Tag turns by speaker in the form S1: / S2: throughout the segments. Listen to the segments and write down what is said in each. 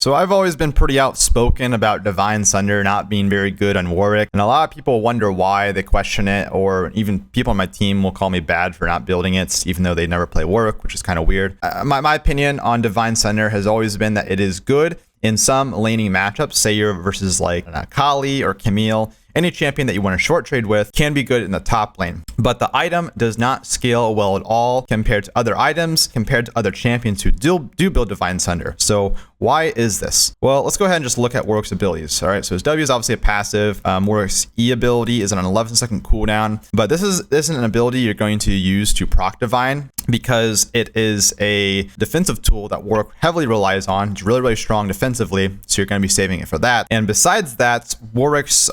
S1: So I've always been pretty outspoken about Divine Sunderer not being very good on Warwick, and a lot of people wonder why, they question it, or even people on my team will call me bad for not building it, even though they never play Warwick, which is kind of weird. My opinion on Divine Sunderer has always been that it is good in some laning matchups. Say you're versus like Kali or Camille. Any champion that you want to short trade with can be good in the top lane, but the item does not scale well at all compared to other items, compared to other champions who do build Divine Sunderer. So why is this? Well, let's go ahead and just look at Warwick's abilities. All right, so his W is obviously a passive. Warwick's E ability is on an 11-second cooldown, but this isn't an ability you're going to use to proc Divine, because it is a defensive tool that Warwick heavily relies on. It's really, really strong defensively, so you're going to be saving it for that. And besides that, Warwick's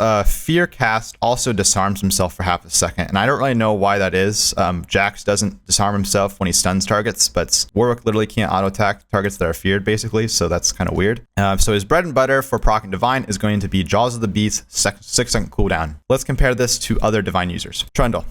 S1: Fear Cast also disarms himself for half a second, and I don't really know why that is. Jax doesn't disarm himself when he stuns targets, but Warwick literally can't auto attack targets that are feared, basically, so that's kind of weird. So his bread and butter for proccing Divine is going to be Jaws of the Beast, 6-second cooldown. Let's compare this to other Divine users. Trundle,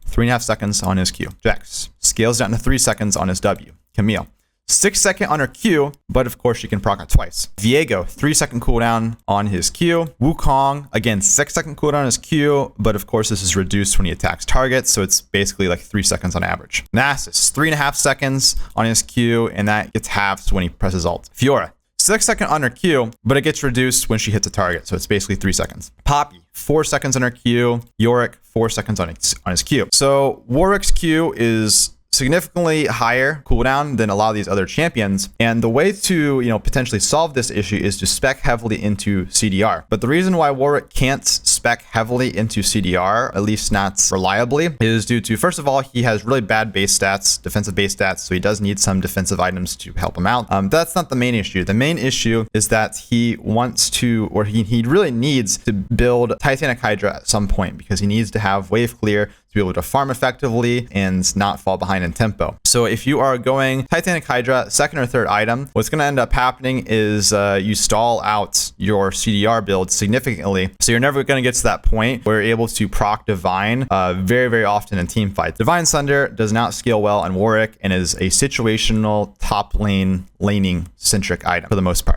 S1: 3.5 seconds on his Q. Jax scales down to 3 seconds on his W. Camille, 6-second on her Q, but of course she can proc it twice. Viego, 3-second cooldown on his Q. Wukong, again, 6-second cooldown on his Q, but of course this is reduced when he attacks targets, so it's basically like 3 seconds on average. Nasus, 3.5 seconds on his Q, and that gets halved when he presses ult. Fiora, 6-second on her Q, but it gets reduced when she hits a target, so it's basically 3 seconds. Poppy, 4 seconds on her Q. Yorick, 4 seconds on his Q. So Warwick's Q is significantly higher cooldown than a lot of these other champions, and the way to potentially solve this issue is to spec heavily into CDR. But the reason why Warwick can't spec heavily into CDR, at least not reliably, is due to, first of all, he has really bad base stats, defensive base stats, so he does need some defensive items to help him out. That's not the main issue. The main issue is that he wants to, or he really needs to build Titanic Hydra at some point, because he needs to have wave clear to be able to farm effectively and not fall behind in tempo. So if you are going Titanic Hydra, second or third item, what's going to end up happening is you stall out your CDR build significantly. So you're never going to get to that point where you're able to proc Divine very, very often in team fights. Divine Sunderer does not scale well on Warwick and is a situational top lane laning centric item for the most part.